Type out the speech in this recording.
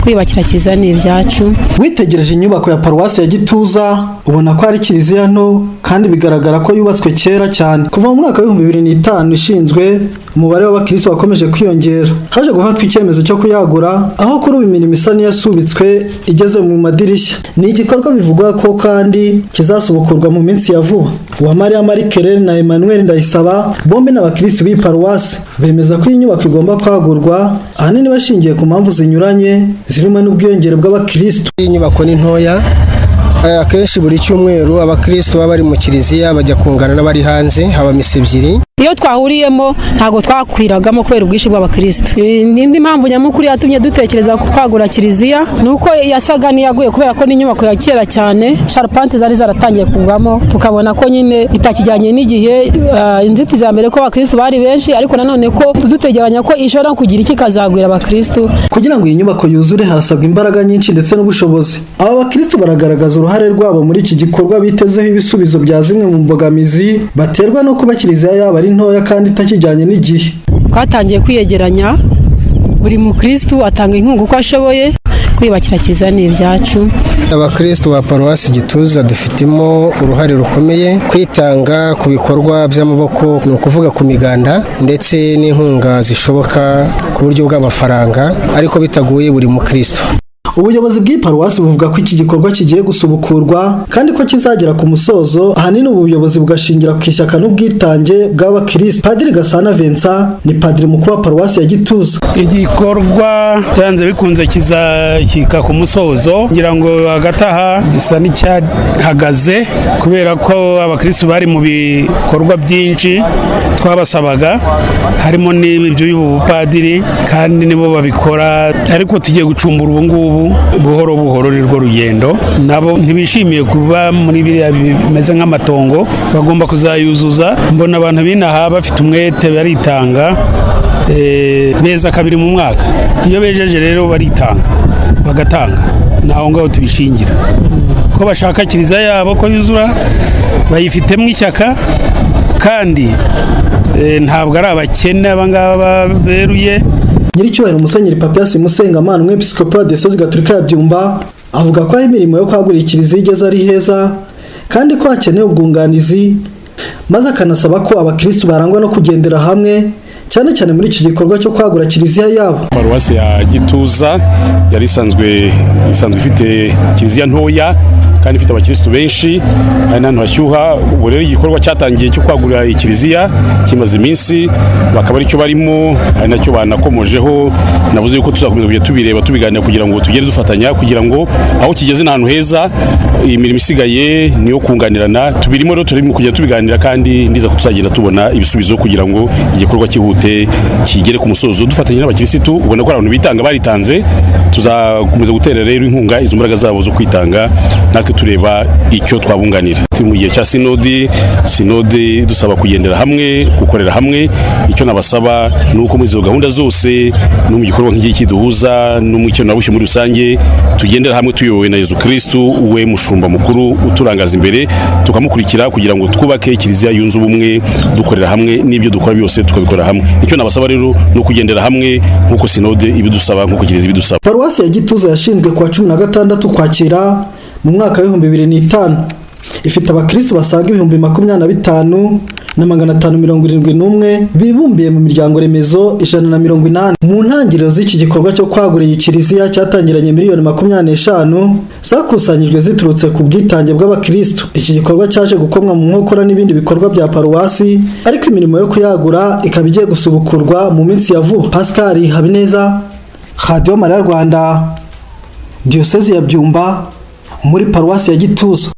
kwiyubakira kiliziya ni ibyacu. Witegereje inyubako ya paruwasi ya Gituza ubona ko ari kiliziya nto kandi bigaragara ko yubatswe kera cyane. Kuva mu mwaka wa 2005 ishinzwe, umubare w'abakristo wakomeje kwiyongera. Haje gufatwa icyemezo cyo kuyagura, aho kuri ubu imirimo isa n'iyasubitswe igeze mu madirishya. Ni igikorwa bivugwa ko kandi kizasubukurwa mu minsi ya vuba. Uwamariya Marie Claire na Emmanuel Ndayisaba bombi n'abakristo b'i paruwasi bemeza ko iyi nyubako igomba kwagurwa, ahanini bashingiye ku mpamvu zinyuranye zirimo n'ubwiyongere bw'abakristo. Iyi nyubako ni ntoya, akenshi buri cyumweru abakristo baba bari mu kiliziya bajya kungana n'abari hanze, haba misa ebyiri. Iyo twahuriyemo ntago twakwiragamo kubera ubwishi bw'abakristo. Nindi mpamvu nyamukuru yatumye dutekereza ku kwagura kiliziya nuko yasaga niyaguye kubera ko n'inyubako ya kera cyane, charpente zari zaratangiye kugwamo, tukabona ko nyine itakijyanye n'igihe. Inzitizi za mbere ko abakristo bari benshi, ariko nanone ko dutegeranya ko ishobora kugira iki kazagwira abakristo. Kugira ngo iyi nyubako yuzure harasabwa imbaraga nyinshi ndetse n'ubushobozi. Aba bakristo baragaragaza uruhare rwabo muri iki gikorwa, bitezeho ibisubizo bya zimwe mu mbogamizi baterwa no kuba kiliziya yaba ari ntoya kandi itakijyanye n'igihe. Twatangiye kwiyegeranya, buri mukristo atanga inkunga uko ashoboye, kwiyubakira kiliziya ni ibyacu. Abakristo ba paruwasi Gituza dufitemo uruhare rukomeye, kwitanga ku bikorwa by'amaboko, ni ukuvuga ku miganda ndetse n'inkunga zishoboka ku buryo bw'amafaranga, ariko bitaguye buri mukristo. Ubuyobozi bw'iparuwasi buvuga ko iki gikorwa kigiye gusubukurwa kandi ko kizagera ku musozo, ahanini ubuyobozi bugashingira ku ishyaka n'ubwitange bw'abakristo. Padiri Gasana Vincent ni padiri mukuru wa paruwasi ya Gituza. Igikorwa cyanze bikunze kizashyika ku musozo, ngira ngo hagataha gisa n'icyahagaze kubera ko abakristo bari mu bikorwa byinshi twabasabaga, harimo n'iby'ubu bupadiri kandi nibo babikora, ariko tugiye gucumbura ubu ngubu buhoro buhoro nirwo rugendo. Nabo ntibishimiye kuba muri biriya bimeze nk'amatongo, bagomba kuzayuzuza. Mbona abantu binaha bafite umwete, baritanga, beza kabiri mu mwaka. Iyo bejeje rero baritanga bagatanga, naho ngaho tubishingira ko bashaka kiliziya yabo ko yuzura, bayifitemo ishyaka kandi ntabwo ari abakene abangaba beruye. Nyiricyubahiro Musenyeri Papias Musengamana, umwepiskopi wa Diyosezi Gatolika ya Byumba, avuga ko imirimo yo kwagura kiliziya igeze ari heza kandi ko hakenewe ubwunganizi, maze akanasaba ko abakristo barangwa no kugendera hamwe, cyane cyane muri iki gikorwa cyo kwagura kiliziya yabo. Paruwasi ya Gituza yari isanzwe ifite kiliziya ntoya kandi ifite abakristo benshi, ari nantu hashyuha. Ubu rero igikorwa cyatangiye cyo kwagura ikiliziya kimaze iminsi, bakaba ari cyo barimo, ari nacyo banakomojeho. Navuze yuko tuzakomeza kujya tubireba tubiganira kugira ngo tugere dufatanya, kugira ngo aho kigeze n'ahantu heza, imirimo isigaye niyo kunganirana. Tubirimo rero turimo kujya tubiganira, kandi ndiza ko tuzagenda tubona ibisubizo kugira ngo igikorwa kihute kigere ku musozo dufatanya n'abakirisitu. Ubona ko abantu bitanga baritanze, tuzakomeza gutera rero inkunga izo mbaraga zabo zo kwitanga, natwe tureba icyo twabunganira. Turi mu gihe cya sinode dusaba kugendera hamwe, gukorera hamwe. Icyo nabasaba ni uko muri izo gahunda zose no mu gikorwa nk'iki kiduhuza no mu cyo nabushye muri rusange, tugendera hamwe tuyobowe na Yezu Kristo, we mushumba mukuru uturangaza imbere, tukamukurikira kugira ngo twubake kiliziya yunze ubumwe, dukorera hamwe n'ibyo dukora byose tukabikora hamwe. Icyo nabasaba rero no kugendera hamwe nk'uko sinode ibidusaba, nk'uko kiliziya ibidusaba. Paruwasi ya Gituza yashinzwe kuwa 16 Ukwakira mu mwaka wa 2005, ifite abakristo basaga 25,571 bibumbiye mu miryango remezo 180. Mu ntangiriro z'iki gikorwa cyo kwagura iyi kiliziya cyatangiranye miliyoni 25 zakusanyijwe ziturutse ku bwitange bw'abakristo. Iki gikorwa cyaje gukomwa mu nkokora n'ibindi bikorwa bya paruwasi, ariko imirimo yo kuyagura ikaba igiye gusubukurwa mu minsi ya vuba. Pascal Habineza, Radio Mariya Rwanda, Diyosezi ya Byumba, muri paruwasi ya Gituza.